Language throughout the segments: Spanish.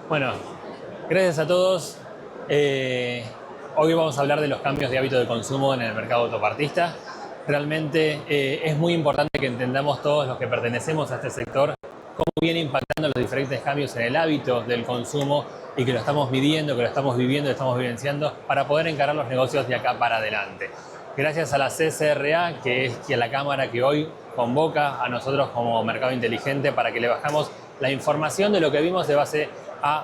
Bueno, gracias a todos. Hoy vamos a hablar de los cambios de hábito de consumo en el mercado autopartista. Realmente es muy importante que entendamos todos los que pertenecemos a este sector cómo viene impactando los diferentes cambios en el hábito del consumo y que lo estamos midiendo, que lo estamos viviendo, lo estamos vivenciando para poder encarar los negocios de acá para adelante. Gracias a la CCRA, que es la cámara que hoy convoca a nosotros como Mercado Inteligente para que le bajamos la información de lo que vimos de base a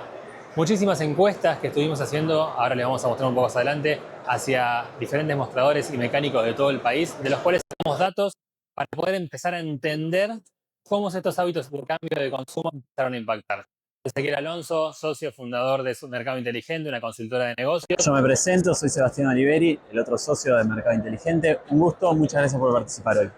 muchísimas encuestas que estuvimos haciendo, ahora les vamos a mostrar un poco más adelante, hacia diferentes mostradores y mecánicos de todo el país, de los cuales tenemos datos para poder empezar a entender cómo estos hábitos de cambio de consumo empezaron a impactar. Ezequiel Alonso, socio fundador de Mercado Inteligente, una consultora de negocios. Yo me presento, soy Sebastián Oliveri, el otro socio de Mercado Inteligente. Un gusto, muchas gracias por participar hoy.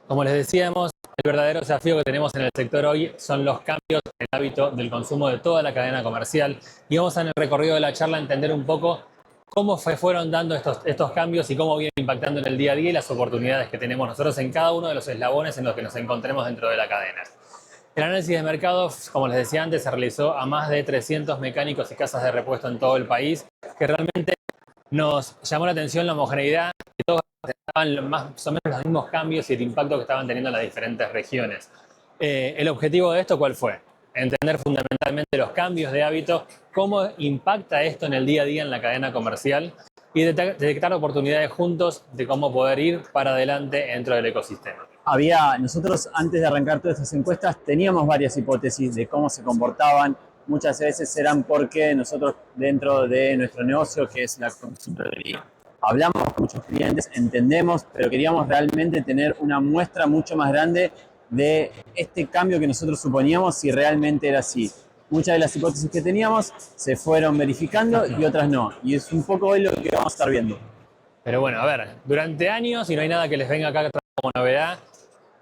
Como les decíamos, el verdadero desafío que tenemos en el sector hoy son los cambios en el hábito del consumo de toda la cadena comercial. Y vamos a, en el recorrido de la charla, entender un poco cómo fueron dando estos cambios y cómo vienen impactando en el día a día y las oportunidades que tenemos nosotros en cada uno de los eslabones en los que nos encontremos dentro de la cadena. El análisis de mercado, como les decía antes, se realizó a más de 300 mecánicos y casas de repuesto en todo el país, que realmente nos llamó la atención la homogeneidad, que todos estaban más o menos los mismos cambios y el impacto que estaban teniendo en las diferentes regiones. ¿El objetivo de esto cuál fue? Entender fundamentalmente los cambios de hábito, cómo impacta esto en el día a día en la cadena comercial y detectar oportunidades juntos de cómo poder ir para adelante dentro del ecosistema. Nosotros antes de arrancar todas estas encuestas teníamos varias hipótesis de cómo se comportaban. Muchas veces eran porque nosotros dentro de nuestro negocio, que es la consultoría, hablamos con muchos clientes, entendemos, pero queríamos realmente tener una muestra mucho más grande de este cambio que nosotros suponíamos si realmente era así. Muchas de las hipótesis que teníamos se fueron verificando y otras no. Y es un poco hoy lo que vamos a estar viendo. Pero bueno, a ver, durante años, y no hay nada que les venga acá como novedad,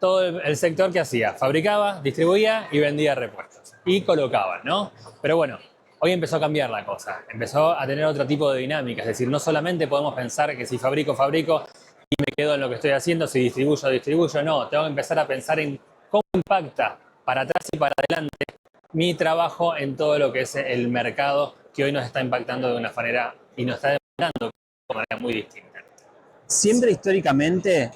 todo el sector que hacía, fabricaba, distribuía y vendía repuestos. Y colocaba, ¿no? Pero bueno, hoy empezó a cambiar la cosa. Empezó a tener otro tipo de dinámica. Es decir, no solamente podemos pensar que si fabrico, fabrico y me quedo en lo que estoy haciendo, si distribuyo, distribuyo. No, tengo que empezar a pensar en cómo impacta para atrás y para adelante mi trabajo en todo lo que es el mercado que hoy nos está impactando de una manera y nos está demandando de una manera muy distinta. Siempre históricamente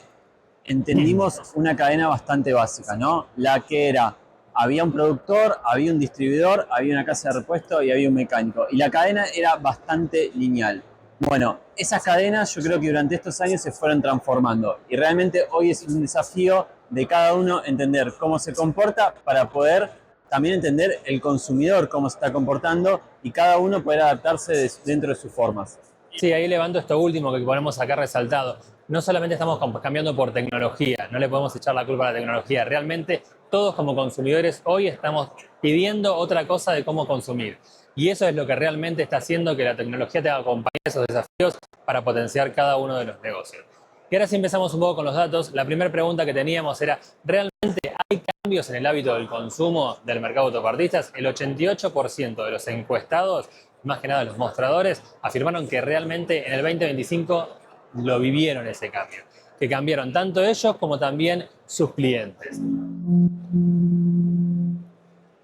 entendimos una cadena bastante básica, ¿no? La que era, había un productor, había un distribuidor, había una casa de repuesto y había un mecánico. Y la cadena era bastante lineal. Bueno, esas cadenas yo creo que durante estos años se fueron transformando. Y realmente hoy es un desafío de cada uno entender cómo se comporta para poder también entender el consumidor cómo se está comportando y cada uno poder adaptarse dentro de sus formas. Sí, ahí levanto esto último que ponemos acá resaltado. No solamente estamos cambiando por tecnología, no le podemos echar la culpa a la tecnología. Realmente todos como consumidores hoy estamos pidiendo otra cosa de cómo consumir. Y eso es lo que realmente está haciendo que la tecnología te acompañe esos desafíos para potenciar cada uno de los negocios. Y ahora sí empezamos un poco con los datos. La primera pregunta que teníamos era, ¿realmente hay cambios en el hábito del consumo del mercado autopartistas? El 88% de los encuestados, más que nada los mostradores, afirmaron que realmente en el 2025 lo vivieron ese cambio. Que cambiaron tanto ellos como también sus clientes.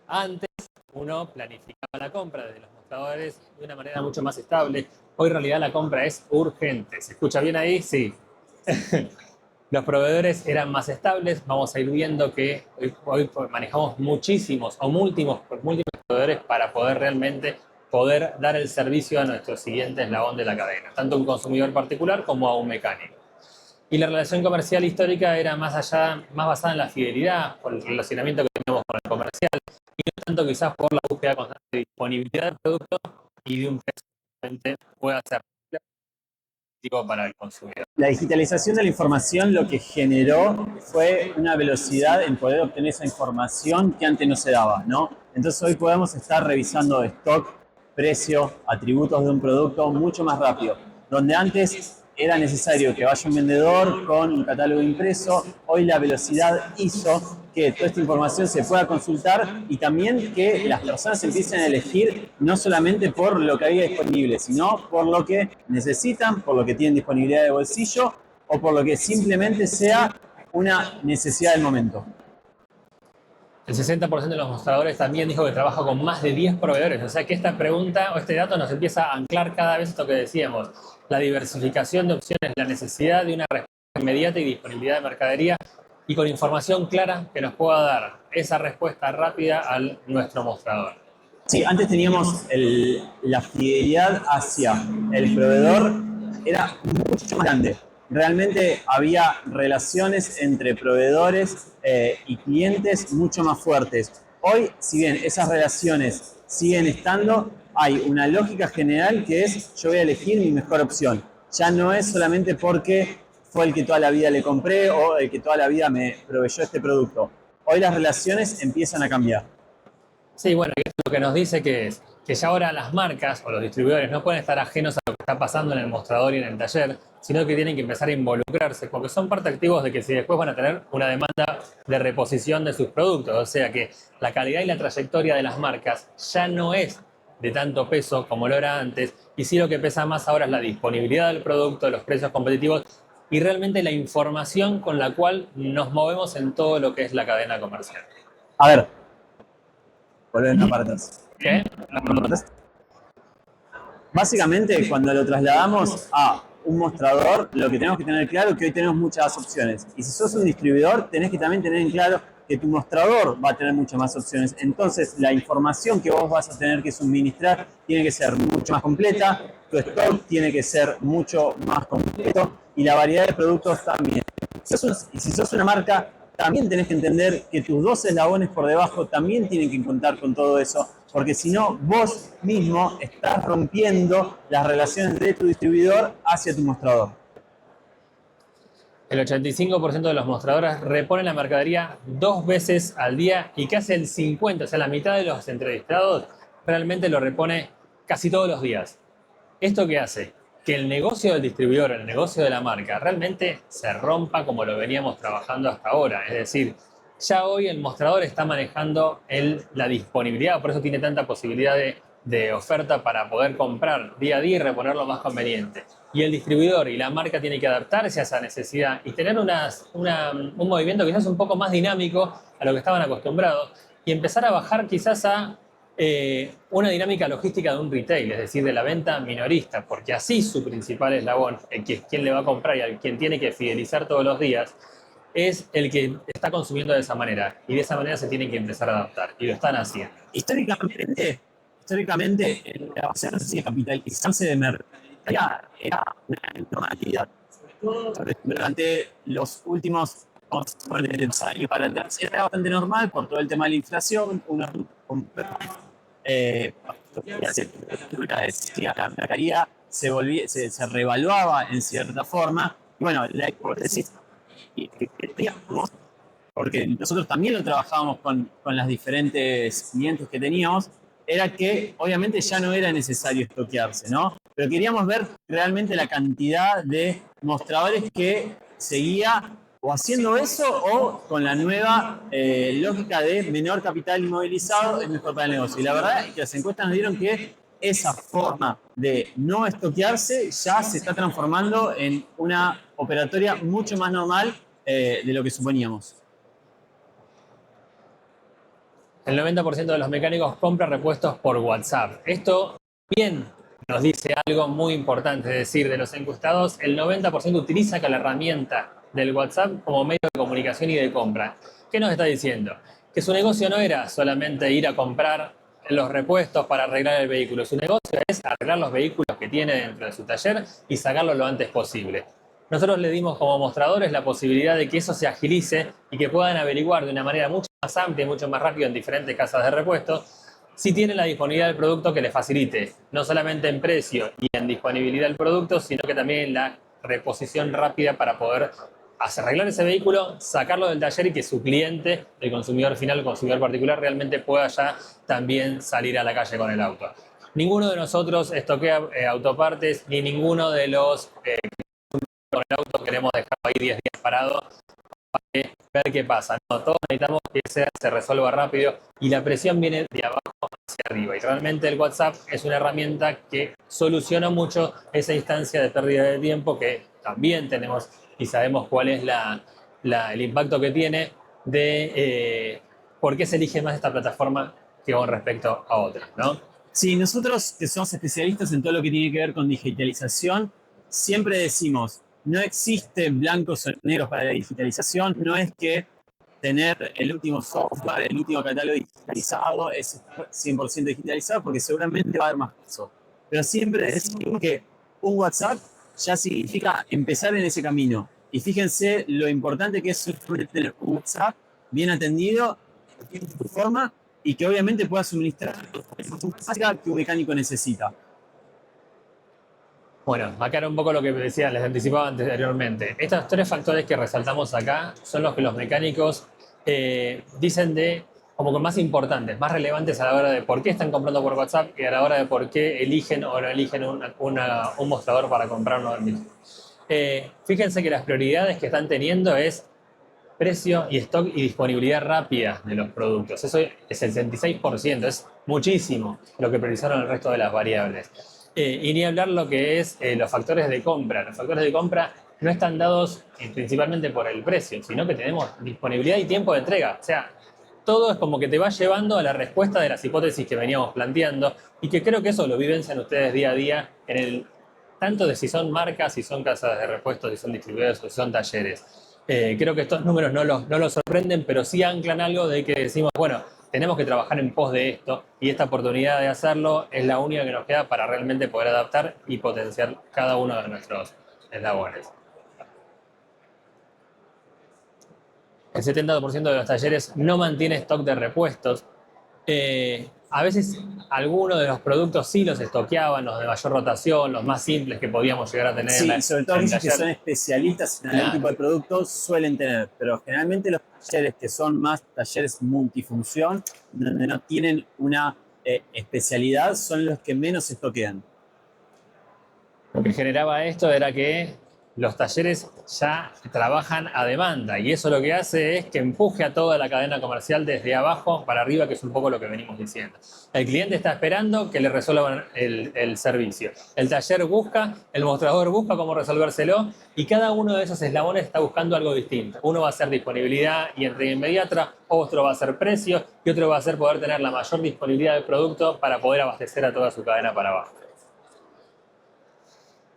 Antes uno planificaba la compra desde los mostradores de una manera mucho más estable. Hoy en realidad la compra es urgente. ¿Se escucha bien ahí? Sí. Los proveedores eran más estables. Vamos a ir viendo que hoy manejamos muchísimos o múltiples proveedores para poder realmente dar el servicio a nuestro siguiente eslabón de la cadena, tanto a un consumidor particular como a un mecánico. Y la relación comercial histórica era más basada en la fidelidad, por el relacionamiento que teníamos con el comercial, y no tanto quizás por la búsqueda constante de disponibilidad del producto y de un precio que pueda ser para el consumidor. La digitalización de la información lo que generó fue una velocidad en poder obtener esa información que antes no se daba, ¿no? Entonces hoy podemos estar revisando stock, precio, atributos de un producto mucho más rápido. Donde antes era necesario que vaya un vendedor con un catálogo impreso, hoy la velocidad hizo que toda esta información se pueda consultar y también que las personas empiecen a elegir no solamente por lo que había disponible, sino por lo que necesitan, por lo que tienen disponibilidad de bolsillo o por lo que simplemente sea una necesidad del momento. El 60% de los mostradores también dijo que trabaja con más de 10 proveedores. O sea que esta pregunta o este dato nos empieza a anclar cada vez esto que decíamos. La diversificación de opciones, la necesidad de una respuesta inmediata y disponibilidad de mercadería y con información clara que nos pueda dar esa respuesta rápida a nuestro mostrador. Sí, antes teníamos la fidelidad hacia el proveedor, era mucho más grande. Realmente había relaciones entre proveedores y clientes mucho más fuertes. Hoy, si bien esas relaciones siguen estando, hay una lógica general que es yo voy a elegir mi mejor opción. Ya no es solamente porque fue el que toda la vida le compré o el que toda la vida me proveyó este producto. Hoy las relaciones empiezan a cambiar. Sí, bueno, y esto lo que nos dice que es que ya ahora las marcas o los distribuidores no pueden estar ajenos a lo que está pasando en el mostrador y en el taller, sino que tienen que empezar a involucrarse, porque son parte activos de que si después van a tener una demanda de reposición de sus productos, o sea que la calidad y la trayectoria de las marcas ya no es de tanto peso como lo era antes, y sí lo que pesa más ahora es la disponibilidad del producto, los precios competitivos y realmente la información con la cual nos movemos en todo lo que es la cadena comercial. A ver, volviendo para atrás. ¿Qué? Básicamente, cuando lo trasladamos a un mostrador, lo que tenemos que tener claro es que hoy tenemos muchas opciones. Y si sos un distribuidor, tenés que también tener en claro que tu mostrador va a tener muchas más opciones. Entonces, la información que vos vas a tener que suministrar tiene que ser mucho más completa, tu stock tiene que ser mucho más completo y la variedad de productos también. Y si sos una marca, también tenés que entender que tus dos eslabones por debajo también tienen que contar con todo eso, porque si no, vos mismo estás rompiendo las relaciones de tu distribuidor hacia tu mostrador. El 85% de los mostradores reponen la mercadería 2 veces al día y casi el 50%, o sea, la mitad de los entrevistados, realmente lo repone casi todos los días. ¿Esto qué hace? Que el negocio del distribuidor, el negocio de la marca, realmente se rompa como lo veníamos trabajando hasta ahora. Es decir, ya hoy el mostrador está manejando la disponibilidad, por eso tiene tanta posibilidad de oferta para poder comprar día a día y reponerlo más conveniente. Y el distribuidor y la marca tienen que adaptarse a esa necesidad y tener un movimiento quizás un poco más dinámico a lo que estaban acostumbrados y empezar a bajar quizás a una dinámica logística de un retail, es decir, de la venta minorista, porque así su principal eslabón, el que es quien le va a comprar y al quien tiene que fidelizar todos los días, es el que está consumiendo de esa manera. Y de esa manera se tienen que empezar a adaptar. Y lo están haciendo. Históricamente, la ausencia de capitalizarse de mercadería era una normalidad. Durante los últimos años para atrás era bastante normal por todo el tema de la inflación, la mercadería se revaluaba en cierta forma. Y bueno, la hipótesis que teníamos, porque nosotros también lo trabajábamos con las diferentes clientes que teníamos, era que obviamente ya no era necesario estoquearse, ¿no? Pero queríamos ver realmente la cantidad de mostradores que seguía o haciendo eso o con la nueva lógica de menor capital inmovilizado es mejor para el negocio. Y la verdad es que las encuestas nos dieron que esa forma de no estoquearse ya se está transformando en una operatoria mucho más normal de lo que suponíamos. El 90% de los mecánicos compra repuestos por WhatsApp. Esto bien nos dice algo muy importante, es decir, de los encuestados, el 90% utiliza la herramienta del WhatsApp como medio de comunicación y de compra. ¿Qué nos está diciendo? Que su negocio no era solamente ir a comprar los repuestos para arreglar el vehículo. Su negocio es arreglar los vehículos que tiene dentro de su taller y sacarlos lo antes posible. Nosotros le dimos como mostradores la posibilidad de que eso se agilice y que puedan averiguar de una manera mucho más amplia y mucho más rápida en diferentes casas de repuestos si tienen la disponibilidad del producto que les facilite, no solamente en precio y en disponibilidad del producto, sino que también en la reposición rápida para poder arreglar ese vehículo, sacarlo del taller y que su cliente, el consumidor final, el consumidor particular, realmente pueda ya también salir a la calle con el auto. Ninguno de nosotros estoquea autopartes, ni ninguno de los con el auto queremos dejarlo ahí 10 días parado para ver qué pasa. No, todos necesitamos que se resuelva rápido y la presión viene de abajo hacia arriba. Y realmente el WhatsApp es una herramienta que soluciona mucho esa instancia de pérdida de tiempo que también tenemos y sabemos cuál es el impacto que tiene de por qué se elige más esta plataforma que con respecto a otras, ¿no? Sí, nosotros que somos especialistas en todo lo que tiene que ver con digitalización, siempre decimos, no existe blancos o negros para la digitalización, no es que tener el último software, el último catálogo digitalizado es 100% digitalizado, porque seguramente va a haber más casos. Pero siempre decimos que un WhatsApp ya significa empezar en ese camino. Y fíjense lo importante que es tener un WhatsApp bien atendido, en su forma, y que obviamente pueda suministrar la información que un mecánico necesita. Bueno, acá era un poco lo que decía, les anticipaba anteriormente. Estos tres factores que resaltamos acá son los que los mecánicos dicen de como que más importantes, más relevantes a la hora de por qué están comprando por WhatsApp y a la hora de por qué eligen o no eligen un mostrador para comprar uno del mismo. Fíjense que las prioridades que están teniendo es precio y stock y disponibilidad rápida de los productos. Eso es el 66%, es muchísimo lo que priorizaron el resto de las variables. Y ni hablar lo que es los factores de compra. Los factores de compra no están dados principalmente por el precio, sino que tenemos disponibilidad y tiempo de entrega. O sea, todo es como que te va llevando a la respuesta de las hipótesis que veníamos planteando y que creo que eso lo vivencian ustedes día a día en el tanto de si son marcas, si son casas de repuestos, si son distribuidores o si son talleres. Creo que estos números no los sorprenden, pero sí anclan algo de que decimos, bueno, tenemos que trabajar en pos de esto y esta oportunidad de hacerlo es la única que nos queda para realmente poder adaptar y potenciar cada uno de nuestros eslabones. El 70% de los talleres no mantiene stock de repuestos. A veces algunos de los productos sí los estoqueaban, los de mayor rotación, los más simples que podíamos llegar a tener Sí, y sobre todo en el aquellos que taller. son especialistas en algún tipo de productos suelen tener, pero generalmente los talleres que son más talleres multifunción, donde no tienen una especialidad, son los que menos estoquean. Lo que generaba esto era que los talleres ya trabajan a demanda y eso lo que hace es que empuje a toda la cadena comercial desde abajo para arriba, que es un poco lo que venimos diciendo. El cliente está esperando que le resuelvan el servicio. El taller busca, el mostrador busca cómo resolvérselo y cada uno de esos eslabones está buscando algo distinto. Uno va a ser disponibilidad y entrega inmediata, otro va a ser precio y otro va a ser poder tener la mayor disponibilidad del producto para poder abastecer a toda su cadena para abajo.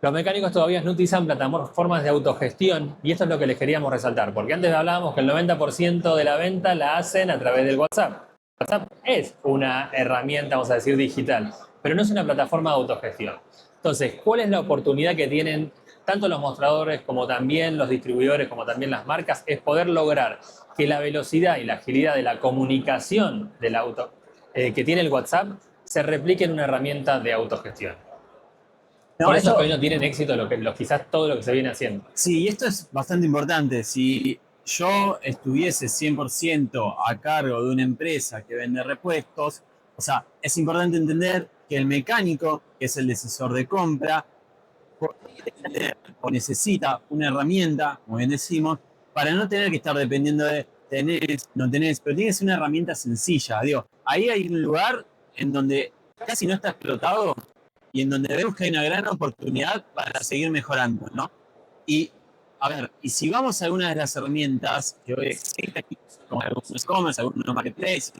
Los mecánicos todavía no utilizan plataformas de autogestión y esto es lo que les queríamos resaltar, porque antes hablábamos que el 90% de la venta la hacen a través del WhatsApp. WhatsApp es una herramienta, vamos a decir, digital, pero no es una plataforma de autogestión. Entonces, ¿cuál es la oportunidad que tienen tanto los mostradores como también los distribuidores, como también las marcas? Es poder lograr que la velocidad y la agilidad de la comunicación del auto, que tiene el WhatsApp se replique en una herramienta de autogestión. No, Por eso es que hoy esto, no tienen éxito quizás todo lo que se viene haciendo. sí, y esto es bastante importante. Si yo estuviese 100% a cargo de una empresa que vende repuestos, o sea, es importante entender que el mecánico, que es el decisor de compra, o necesita una herramienta, como bien decimos, para no tener que estar dependiendo de tenés, no tenés, pero tiene que ser una herramienta sencilla. Digo, ahí hay un lugar en donde casi no está explotado y en donde vemos que hay una gran oportunidad para seguir mejorando, ¿no? Y, a ver, y si vamos a algunas de las herramientas que hoy existen, como algunos e-commerce, algunos marketplaces,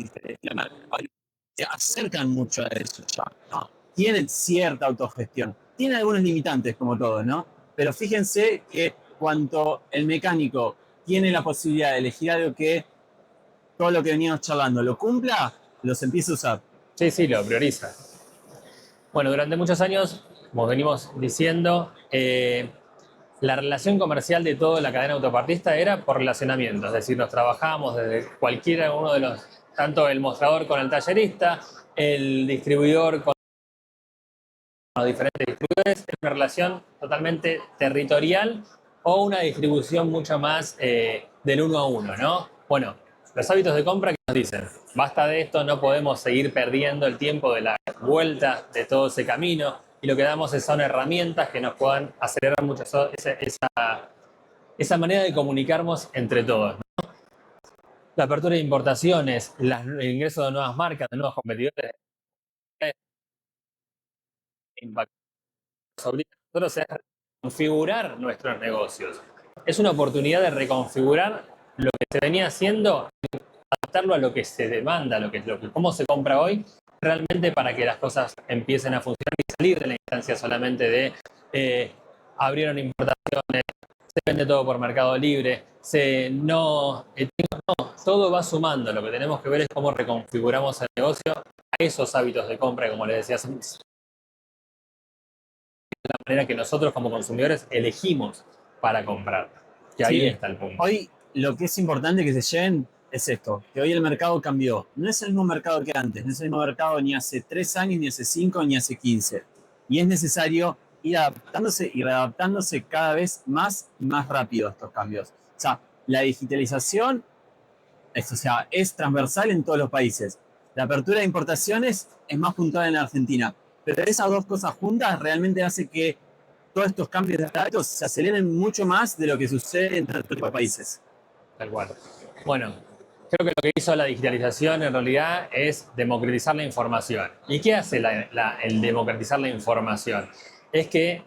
se acercan mucho a eso ya, ¿no? Tienen cierta autogestión. Tienen algunos limitantes, como todo, ¿no? Pero fíjense que cuanto el mecánico tiene la posibilidad de elegir algo que todo lo que veníamos charlando lo cumpla, los empieza a usar. Sí, sí, lo prioriza. Bueno, durante muchos años, como venimos diciendo, la relación comercial de toda la cadena autopartista era por relacionamiento, es decir, nos trabajábamos desde cualquiera uno de los, tanto el mostrador con el tallerista, el distribuidor con los diferentes distribuidores, es una relación totalmente territorial o una distribución mucho más del uno a uno, ¿no? Bueno, los hábitos de compra que nos dicen, basta de esto, no podemos seguir perdiendo el tiempo de la vuelta de todo ese camino y lo que damos son herramientas que nos puedan acelerar mucho esa manera de comunicarnos entre todos, ¿no? La apertura de importaciones, el ingreso de nuevas marcas, de nuevos competidores, impacto nos obliga a nosotros es configurar nuestros negocios. Es una oportunidad de reconfigurar lo que se venía haciendo, adaptarlo a lo que se demanda, cómo se compra hoy, realmente para que las cosas empiecen a funcionar y salir de la instancia solamente de abrieron importaciones, se vende todo por Mercado Libre, todo va sumando. Lo que tenemos que ver es cómo reconfiguramos el negocio a esos hábitos de compra, como les decía, de la manera que nosotros como consumidores elegimos para comprar. Que ahí está el punto. Hoy lo que es importante que se lleven es esto, que hoy el mercado cambió. No es el mismo mercado que antes, no es el mismo mercado ni hace 3 años, ni hace 5, ni hace 15. Y es necesario ir adaptándose y readaptándose cada vez más y más rápido a estos cambios. O sea, la digitalización es transversal en todos los países. La apertura de importaciones es más puntual en la Argentina. Pero esas dos cosas juntas realmente hace que todos estos cambios de hábitos se aceleren mucho más de lo que sucede en otros tipos de países. Tal cual. Bueno, creo que lo que hizo la digitalización en realidad es democratizar la información. ¿Y qué hace el democratizar la información? Es que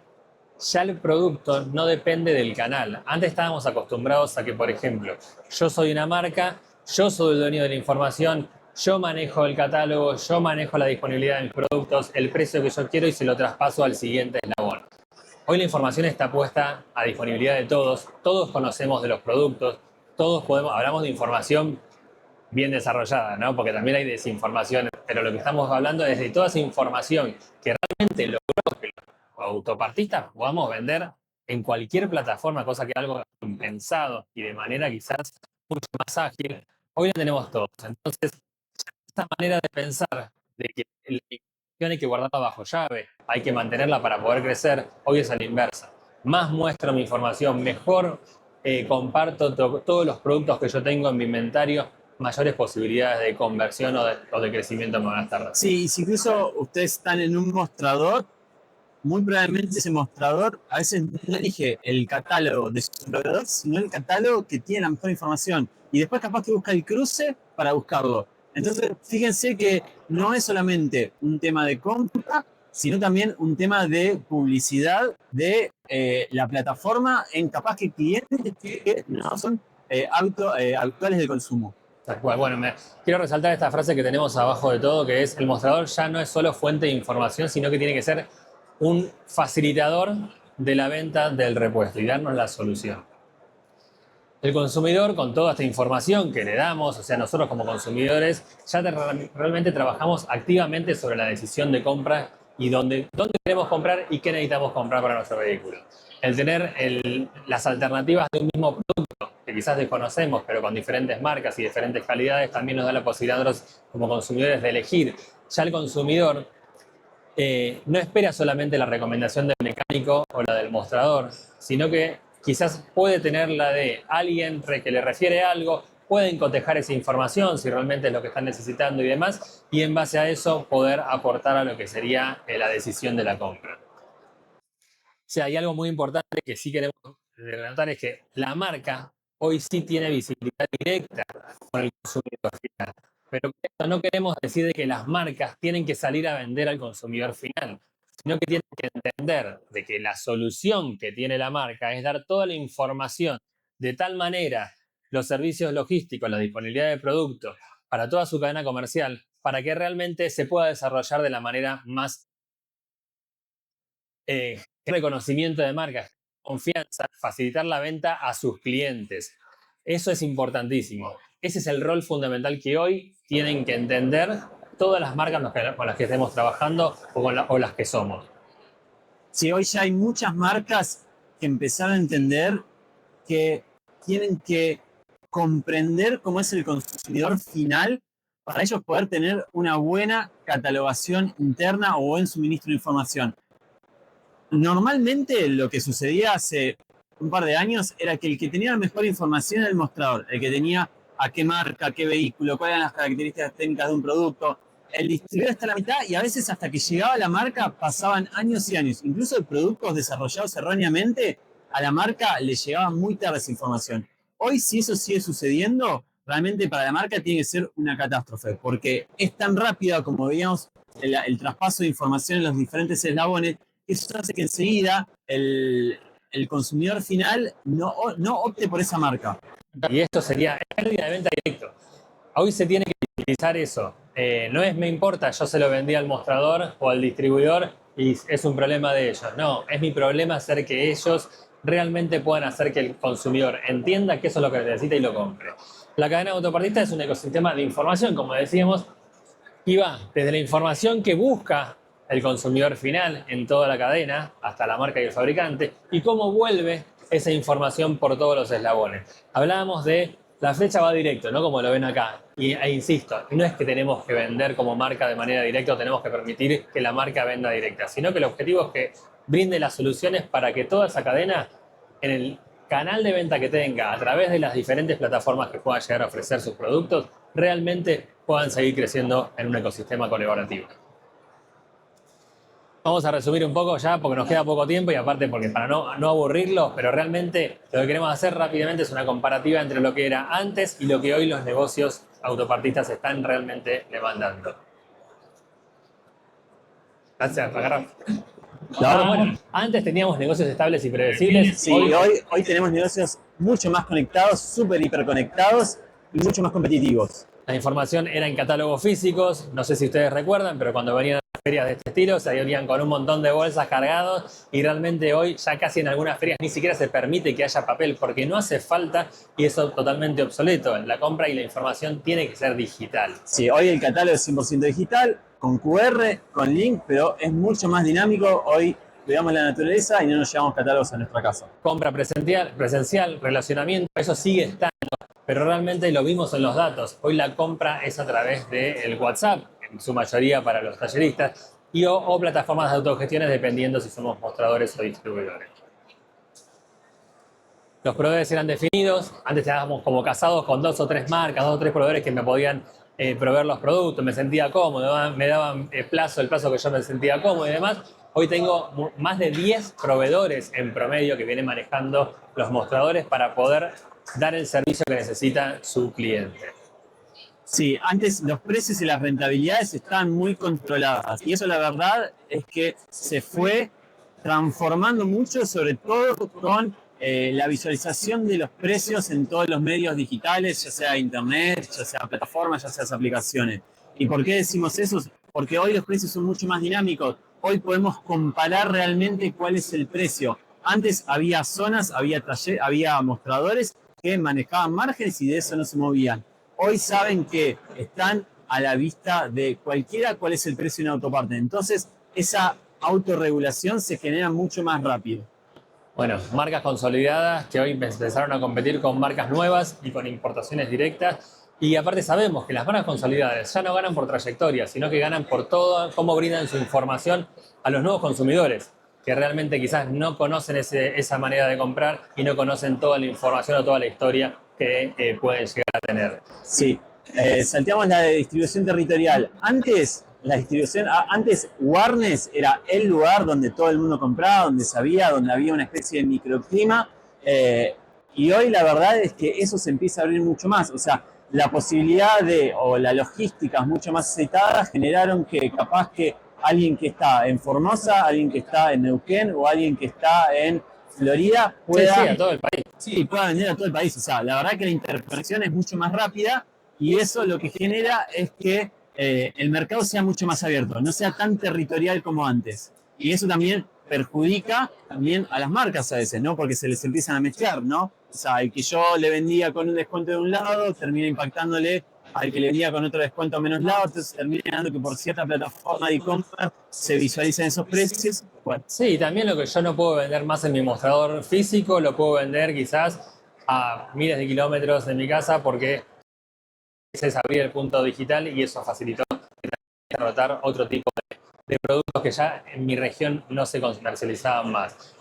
ya el producto no depende del canal. Antes estábamos acostumbrados a que, por ejemplo, yo soy una marca, yo soy el dueño de la información, yo manejo el catálogo, yo manejo la disponibilidad de mis productos, el precio que yo quiero y se lo traspaso al siguiente eslabón. Hoy la información está puesta a disponibilidad de todos conocemos de los productos, hablamos de información bien desarrollada, ¿no? Porque también hay desinformación, pero lo que estamos hablando es de toda esa información que realmente logró que los autopartistas podamos vender en cualquier plataforma, cosa que algo impensado y de manera quizás mucho más ágil. Hoy la tenemos todos. Entonces, esta manera de pensar de que la información hay que guardarla bajo llave, hay que mantenerla para poder crecer, hoy es a la inversa. Más muestro mi información, mejor comparto todos los productos que yo tengo en mi inventario, mayores posibilidades de conversión o de crecimiento me van a estar dando. Sí, si incluso ustedes están en un mostrador, muy probablemente ese mostrador a veces no elige el catálogo de su proveedor, sino el catálogo que tiene la mejor información. Y después capaz que busca el cruce para buscarlo. Entonces, fíjense que no es solamente un tema de compra, sino también un tema de publicidad de la plataforma en capaz que clientes que no son actuales de consumo. Tal cual. Bueno, quiero resaltar esta frase que tenemos abajo de todo, que es: el mostrador ya no es solo fuente de información, sino que tiene que ser un facilitador de la venta del repuesto y darnos la solución. El consumidor, con toda esta información que le damos, o sea, nosotros como consumidores, ya realmente trabajamos activamente sobre la decisión de compra y dónde queremos comprar y qué necesitamos comprar para nuestro vehículo. El tener las alternativas de un mismo producto, que quizás desconocemos, pero con diferentes marcas y diferentes calidades, también nos da la posibilidad a nosotros como consumidores de elegir. Ya el consumidor no espera solamente la recomendación del mecánico o la del mostrador, sino que quizás puede tener la de alguien que le refiere algo, pueden cotejar esa información si realmente es lo que están necesitando y demás, y en base a eso poder aportar a lo que sería la decisión de la compra. O sea, hay algo muy importante que sí queremos notar, es que la marca hoy sí tiene visibilidad directa con el consumidor final. Pero esto no queremos decir de que las marcas tienen que salir a vender al consumidor final, sino que tienen que entender de que la solución que tiene la marca es dar toda la información de tal manera, los servicios logísticos, la disponibilidad de productos para toda su cadena comercial, para que realmente se pueda desarrollar de la manera más reconocimiento de marcas, confianza, facilitar la venta a sus clientes. Eso es importantísimo. Ese es el rol fundamental que hoy tienen que entender todas las marcas con las que estemos trabajando o las que somos. Sí, hoy ya hay muchas marcas que empezaron a entender que tienen que comprender cómo es el consumidor final para ellos poder tener una buena catalogación interna o buen suministro de información. Normalmente lo que sucedía hace un par de años era que el que tenía la mejor información era el mostrador, el que tenía a qué marca, qué vehículo, cuáles eran las características técnicas de un producto. El distribuidor está a la mitad y a veces hasta que llegaba la marca pasaban años y años. Incluso de productos desarrollados erróneamente, a la marca le llegaba muy tarde esa información. Hoy, si eso sigue sucediendo, realmente para la marca tiene que ser una catástrofe, porque es tan rápida como veíamos el traspaso de información en los diferentes eslabones, que eso hace que enseguida el consumidor final no opte por esa marca. Y esto sería pérdida de venta directo. Hoy se tiene que utilizar eso. No es me importa, yo se lo vendí al mostrador o al distribuidor y es un problema de ellos. No, es mi problema hacer que ellos realmente puedan hacer que el consumidor entienda que eso es lo que necesita y lo compre. La cadena autopartista es un ecosistema de información, como decíamos, y va desde la información que busca el consumidor final en toda la cadena, hasta la marca y el fabricante, y cómo vuelve esa información por todos los eslabones. Hablábamos de la flecha va directo, ¿no? Como lo ven acá. E insisto, no es que tenemos que vender como marca de manera directa o tenemos que permitir que la marca venda directa, sino que el objetivo es que brinde las soluciones para que toda esa cadena, en el canal de venta que tenga, a través de las diferentes plataformas que pueda llegar a ofrecer sus productos, realmente puedan seguir creciendo en un ecosistema colaborativo. Vamos a resumir un poco ya porque nos queda poco tiempo y aparte porque para no aburrirlos, pero realmente lo que queremos hacer rápidamente es una comparativa entre lo que era antes y lo que hoy los negocios autopartistas están realmente demandando. Gracias, agarra. Bueno, antes teníamos negocios estables y predecibles. Sí, hoy tenemos negocios mucho más conectados, súper hiperconectados y mucho más competitivos. La información era en catálogos físicos, no sé si ustedes recuerdan, pero cuando venían a las ferias de este estilo se venían con un montón de bolsas cargados y realmente hoy ya casi en algunas ferias ni siquiera se permite que haya papel porque no hace falta y eso es totalmente obsoleto. La compra y la información tiene que ser digital. Sí, hoy el catálogo es 100% digital, con QR, con link, pero es mucho más dinámico. Hoy cuidamos la naturaleza y no nos llevamos catálogos a nuestra casa. Compra presencial, relacionamiento, eso sigue estando. Pero realmente lo vimos en los datos. Hoy la compra es a través del WhatsApp, en su mayoría para los talleristas, o plataformas de autogestiones dependiendo si somos mostradores o distribuidores. Los proveedores eran definidos. Antes estábamos como casados con 2 o 3 marcas, 2 o 3 proveedores que me podían proveer los productos. Me sentía cómodo, me daban el plazo que yo me sentía cómodo y demás. Hoy tengo más de 10 proveedores en promedio que vienen manejando los mostradores para poder dar el servicio que necesita su cliente. Sí, antes los precios y las rentabilidades estaban muy controladas y eso la verdad es que se fue transformando mucho, sobre todo con la visualización de los precios en todos los medios digitales, ya sea internet, ya sea plataformas, ya sea aplicaciones. ¿Y por qué decimos eso? Porque hoy los precios son mucho más dinámicos. Hoy podemos comparar realmente cuál es el precio. Antes había zonas, había mostradores que manejaban márgenes y de eso no se movían. Hoy saben que están a la vista de cualquiera cuál es el precio de una autoparte. Entonces, esa autorregulación se genera mucho más rápido. Bueno, marcas consolidadas que hoy empezaron a competir con marcas nuevas y con importaciones directas. Y aparte sabemos que las marcas consolidadas ya no ganan por trayectoria, sino que ganan por todo cómo brindan su información a los nuevos consumidores, que realmente quizás no conocen esa manera de comprar y no conocen toda la información o toda la historia que pueden llegar a tener. Sí, salteamos la de distribución territorial. Antes Warnes era el lugar donde todo el mundo compraba, donde sabía, donde había una especie de microclima. Y hoy la verdad es que eso se empieza a abrir mucho más. O sea, la posibilidad o la logística mucho más aceitada generaron que capaz que alguien que está en Formosa, alguien que está en Neuquén o alguien que está en Florida pueda, a todo el país. Sí, pueda vender a todo el país. O sea, la verdad que la interconexión es mucho más rápida y eso lo que genera es que el mercado sea mucho más abierto, no sea tan territorial como antes. Y eso también perjudica también a las marcas a veces, ¿no? Porque se les empiezan a mezclar, ¿no? O sea, el que yo le vendía con un descuento de un lado termina impactándole al que le vendía con otro descuento a menos lado, entonces termina dando que por cierta plataforma de compra se visualizan esos precios. Bueno. Sí, también lo que yo no puedo vender más en mi mostrador físico, lo puedo vender quizás a miles de kilómetros de mi casa porque es abrir el punto digital y eso facilitó derrotar otro tipo de productos que ya en mi región no se comercializaban más.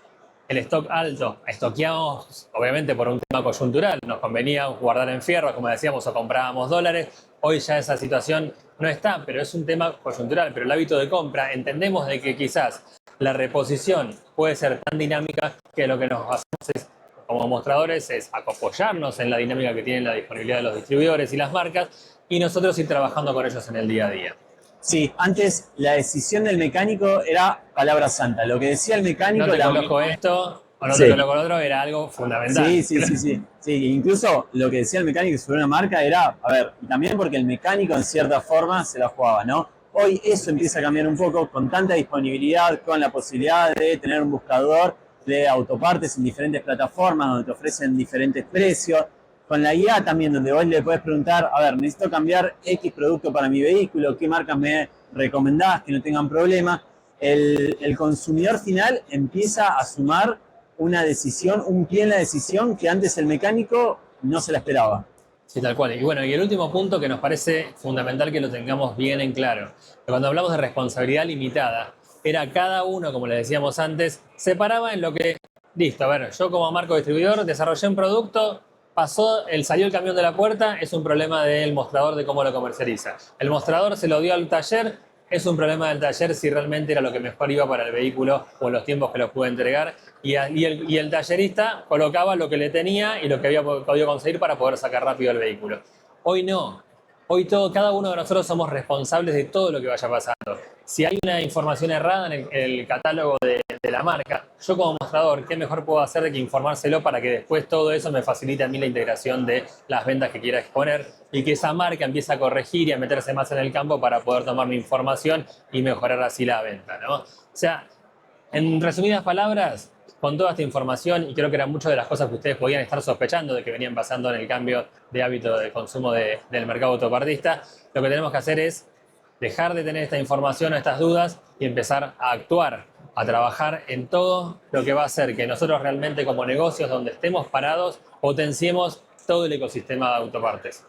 El stock alto, estoqueamos obviamente por un tema coyuntural, nos convenía guardar en fierro, como decíamos, o comprábamos dólares. Hoy ya esa situación no está, pero es un tema coyuntural. Pero el hábito de compra, entendemos de que quizás la reposición puede ser tan dinámica que lo que nos hacemos es, como mostradores, es apoyarnos en la dinámica que tienen la disponibilidad de los distribuidores y las marcas y nosotros ir trabajando con ellos en el día a día. Sí, antes la decisión del mecánico era palabra santa. Lo que decía el mecánico... No te coloco esto, con otro Sí. que lo con otro era algo fundamental. Sí, incluso lo que decía el mecánico sobre una marca era, a ver, y también porque el mecánico en cierta forma se la jugaba, ¿no? Hoy eso empieza a cambiar un poco con tanta disponibilidad, con la posibilidad de tener un buscador de autopartes en diferentes plataformas donde te ofrecen diferentes precios, con la IA también donde vos le podés preguntar, a ver, necesito cambiar X producto para mi vehículo, ¿qué marcas me recomendás que no tengan problema? El consumidor final empieza a sumar una decisión, un pie en la decisión que antes el mecánico no se la esperaba. Sí, tal cual. Y bueno, y el último punto que nos parece fundamental que lo tengamos bien en claro, que cuando hablamos de responsabilidad limitada, era cada uno, como les decíamos antes, se paraba en lo que, listo, a ver, yo como marco distribuidor desarrollé un producto, salió el camión de la puerta, es un problema del mostrador de cómo lo comercializa. El mostrador se lo dio al taller, es un problema del taller si realmente era lo que mejor iba para el vehículo o en los tiempos que lo pude entregar. Y el tallerista colocaba lo que le tenía y lo que había podido conseguir para poder sacar rápido el vehículo. Hoy no. Hoy cada uno de nosotros somos responsables de todo lo que vaya pasando. Si hay una información errada en el catálogo de la marca, yo como mostrador, ¿qué mejor puedo hacer de que informárselo para que después todo eso me facilite a mí la integración de las ventas que quiera exponer y que esa marca empiece a corregir y a meterse más en el campo para poder tomar mi información y mejorar así la venta, ¿no? O sea, en resumidas palabras, con toda esta información, y creo que eran muchas de las cosas que ustedes podían estar sospechando de que venían pasando en el cambio de hábito de consumo del mercado autopartista, lo que tenemos que hacer es dejar de tener esta información o estas dudas y empezar a actuar, a trabajar en todo lo que va a hacer que nosotros realmente como negocios donde estemos parados potenciemos todo el ecosistema de autopartes.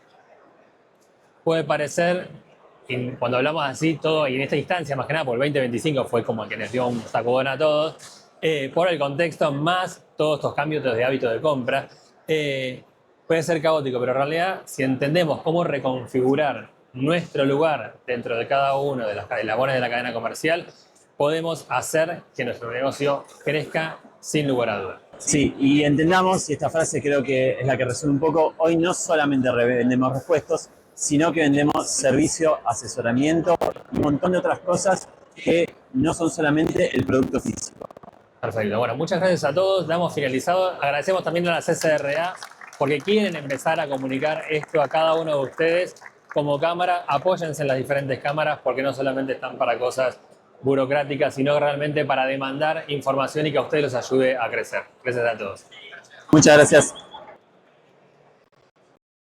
Puede parecer, cuando hablamos así, todo, y en esta instancia más que nada, por el 2025 fue como el que nos dio un sacudón a todos, por el contexto más todos estos cambios de hábito de compra, puede ser caótico, pero en realidad si entendemos cómo reconfigurar nuestro lugar dentro de cada uno de las eslabones de la cadena comercial, podemos hacer que nuestro negocio crezca sin lugar a dudas. Sí, y entendamos, y esta frase creo que es la que resume un poco, hoy no solamente vendemos repuestos, sino que vendemos servicio, asesoramiento y un montón de otras cosas que no son solamente el producto físico. Perfecto. Bueno, muchas gracias a todos. Damos finalizado. Agradecemos también a la CCRA porque quieren empezar a comunicar esto a cada uno de ustedes como cámara. Apóyense en las diferentes cámaras porque no solamente están para cosas burocráticas, sino realmente para demandar información y que a ustedes los ayude a crecer. Gracias a todos. Muchas gracias.